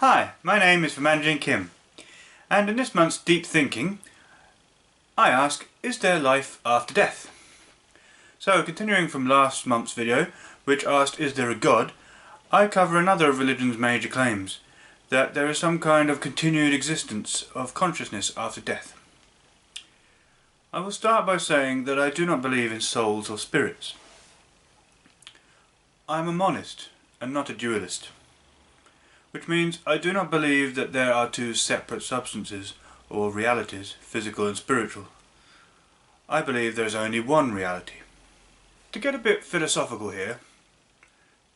Hi, my name is Vimanjin Kim, and in this month's Deep Thinking I ask, is there life after death? So, continuing from last month's video, which asked, is there a God, I cover another of religion's major claims, that there is some kind of continued existence of consciousness after death. I will start by saying that I do not believe in souls or spirits. I am a monist and not a dualist, which means I do not believe that there are two separate substances or realities, physical and spiritual. I believe there is only one reality. To get a bit philosophical here,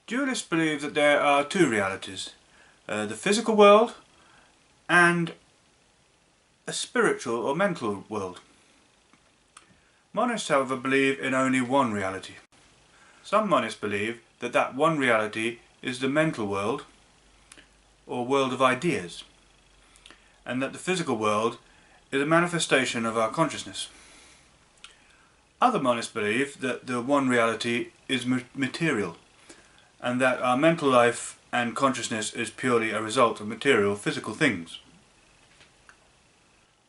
dualists believe that there are two realities, the physical world and a spiritual or mental world. Monists, however, believe in only one reality. Some monists believe that that one reality is the mental world or world of ideas, and that the physical world is a manifestation of our consciousness. Other monists believe that the one reality is material, and that our mental life and consciousness is purely a result of material, physical things.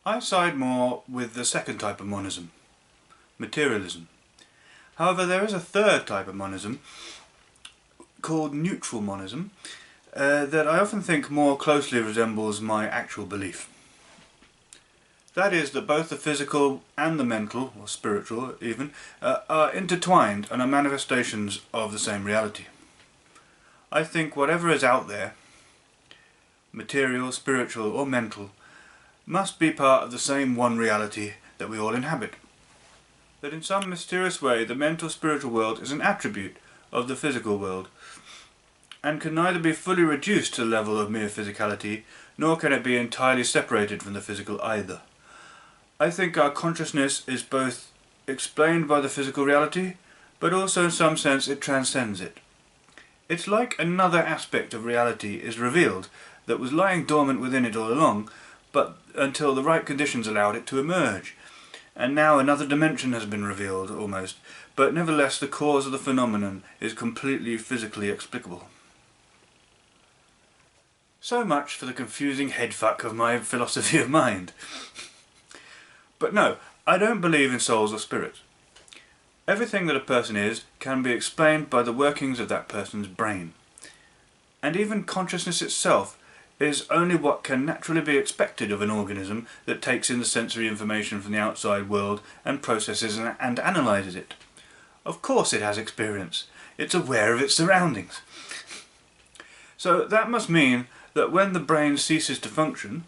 I side more with the second type of monism, materialism. However, there is a third type of monism called neutral monism that I often think more closely resembles my actual belief. That is, that both the physical and the mental, or spiritual even, are intertwined and are manifestations of the same reality. I think whatever is out there, material, spiritual or mental, must be part of the same one reality that we all inhabit. That in some mysterious way the mental spiritual world is an attribute of the physical world, and can neither be fully reduced to the level of mere physicality, nor can it be entirely separated from the physical either. I think our consciousness is both explained by the physical reality, but also in some sense it transcends it. It's like another aspect of reality is revealed that was lying dormant within it all along, but until the right conditions allowed it to emerge. And now another dimension has been revealed, almost, but nevertheless the cause of the phenomenon is completely physically explicable. So much for the confusing headfuck of my philosophy of mind. But no, I don't believe in souls or spirits. Everything that a person is can be explained by the workings of that person's brain. And even consciousness itself is only what can naturally be expected of an organism that takes in the sensory information from the outside world and processes and analyses it. Of course it has experience. It's aware of its surroundings. So that must mean that when the brain ceases to function,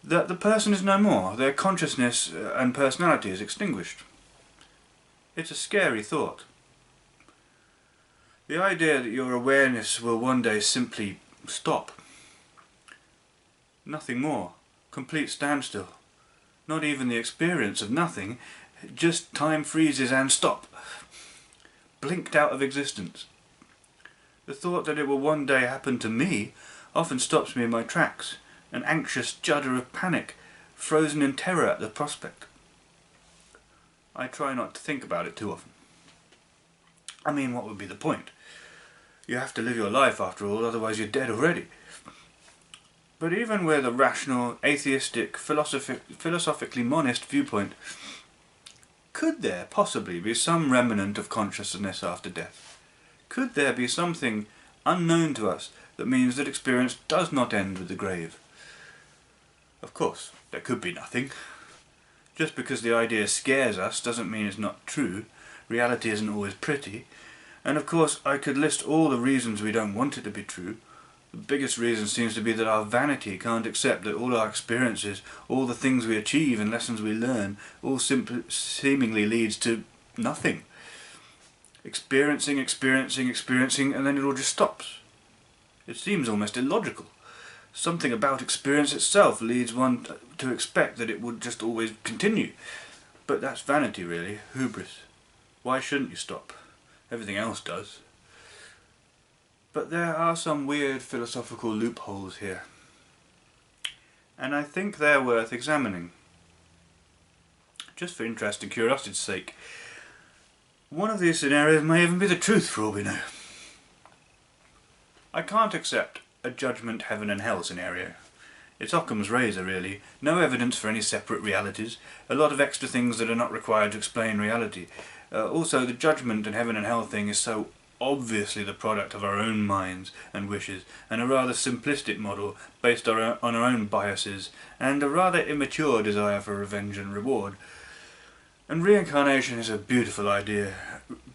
that the person is no more, their consciousness and personality is extinguished. It's a scary thought. The idea that your awareness will one day simply stop. Nothing more. Complete standstill. Not even the experience of nothing, just time freezes and stop. Blinked out of existence. The thought that it will one day happen to me often stops me in my tracks, an anxious judder of panic, frozen in terror at the prospect. I try not to think about it too often. I mean, what would be the point? You have to live your life after all, otherwise you're dead already. But even with a rational, atheistic, philosophically monist viewpoint, could there possibly be some remnant of consciousness after death? Could there be something unknown to us that means that experience does not end with the grave? Of course, there could be nothing. Just because the idea scares us doesn't mean it's not true. Reality isn't always pretty. And of course I could list all the reasons we don't want it to be true. The biggest reason seems to be that our vanity can't accept that all our experiences, all the things we achieve and lessons we learn, all seemingly leads to nothing. Experiencing, and then it all just stops. It seems almost illogical. Something about experience itself leads one to expect that it would just always continue. But that's vanity really, hubris. Why shouldn't you stop? Everything else does. But there are some weird philosophical loopholes here, and I think they're worth examining. Just for interest and curiosity's sake, one of these scenarios may even be the truth for all we know. I can't accept a judgment heaven and hell scenario. It's Occam's razor, really. No evidence for any separate realities, a lot of extra things that are not required to explain reality. Also, the judgment and heaven and hell thing is so obviously the product of our own minds and wishes, and a rather simplistic model based on our own biases, and a rather immature desire for revenge and reward. And reincarnation is a beautiful idea,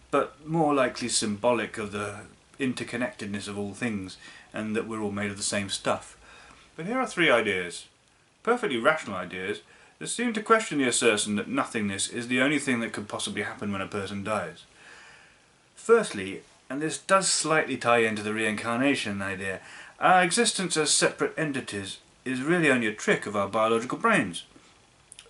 but more likely symbolic of the interconnectedness of all things, and that we're all made of the same stuff. But here are three ideas, perfectly rational ideas, that seem to question the assertion that nothingness is the only thing that could possibly happen when a person dies. Firstly, and this does slightly tie into the reincarnation idea, our existence as separate entities is really only a trick of our biological brains.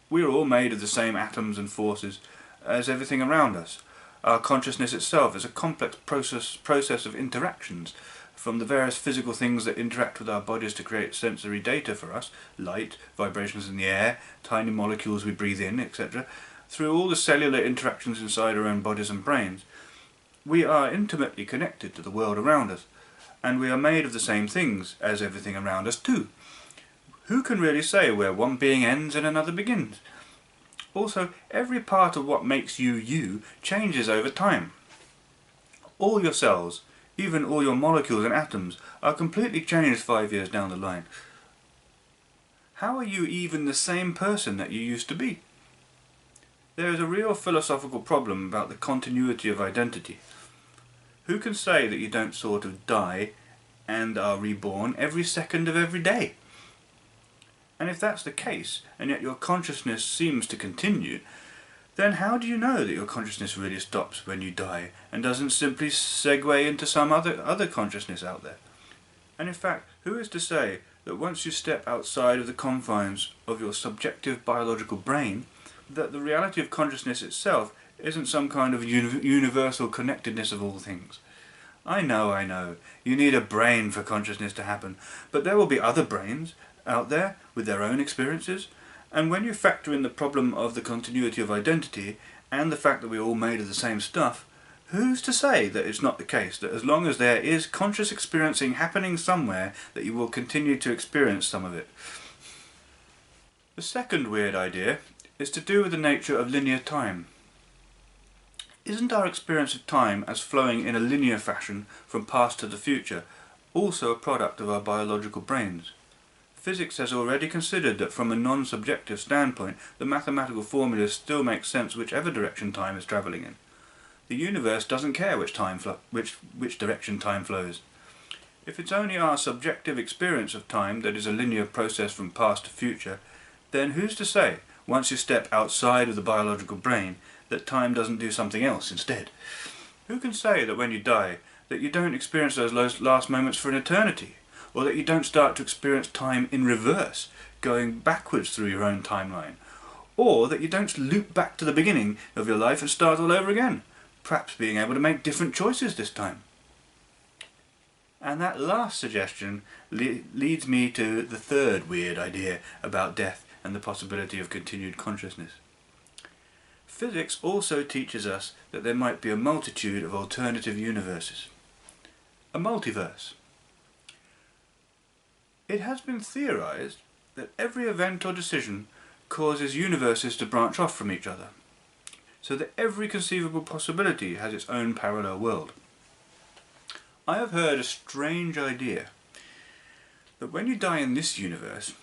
We are all made of the same atoms and forces as everything around us. Our consciousness itself is a complex process of interactions, from the various physical things that interact with our bodies to create sensory data for us, light, vibrations in the air, tiny molecules we breathe in, etc., through all the cellular interactions inside our own bodies and brains. We are intimately connected to the world around us, and we are made of the same things as everything around us too. Who can really say where one being ends and another begins? Also, every part of what makes you you changes over time. All your cells, even all your molecules and atoms, are completely changed 5 years down the line. How are you even the same person that you used to be? There is a real philosophical problem about the continuity of identity. Who can say that you don't sort of die and are reborn every second of every day? And if that's the case, and yet your consciousness seems to continue, then how do you know that your consciousness really stops when you die and doesn't simply segue into some other consciousness out there? And in fact, who is to say that once you step outside of the confines of your subjective biological brain, that the reality of consciousness itself isn't some kind of universal connectedness of all things? I know, you need a brain for consciousness to happen, but there will be other brains out there with their own experiences, and when you factor in the problem of the continuity of identity and the fact that we're all made of the same stuff, who's to say that it's not the case that as long as there is conscious experiencing happening somewhere, that you will continue to experience some of it? The second weird idea is to do with the nature of linear time. Isn't our experience of time as flowing in a linear fashion from past to the future also a product of our biological brains? Physics has already considered that from a non-subjective standpoint, the mathematical formulas still make sense whichever direction time is travelling in. The universe doesn't care which direction time flows. If it's only our subjective experience of time that is a linear process from past to future, then who's to say, once you step outside of the biological brain, that time doesn't do something else instead? Who can say that when you die, that you don't experience those last moments for an eternity? Or that you don't start to experience time in reverse, going backwards through your own timeline? Or that you don't loop back to the beginning of your life and start all over again, perhaps being able to make different choices this time? And that last suggestion leads me to the third weird idea about death and the possibility of continued consciousness. Physics also teaches us that there might be a multitude of alternative universes. A multiverse. It has been theorized that every event or decision causes universes to branch off from each other, so that every conceivable possibility has its own parallel world. I have heard a strange idea that when you die in this universe,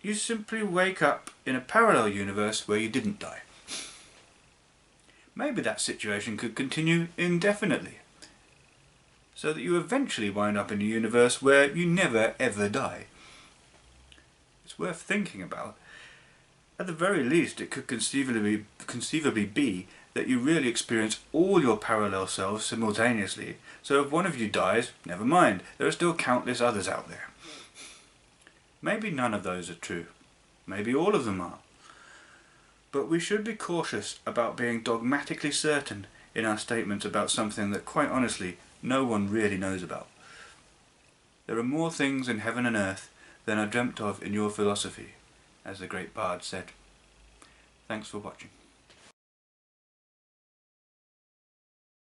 you simply wake up in a parallel universe where you didn't die. Maybe that situation could continue indefinitely, so that you eventually wind up in a universe where you never ever die. It's worth thinking about. At the very least, it could conceivably be that you really experience all your parallel selves simultaneously, so if one of you dies, never mind, there are still countless others out there. Maybe none of those are true. Maybe all of them are. But we should be cautious about being dogmatically certain in our statements about something that, quite honestly, no one really knows about. There are more things in heaven and earth than are dreamt of in your philosophy, as the great bard said. Thanks for watching.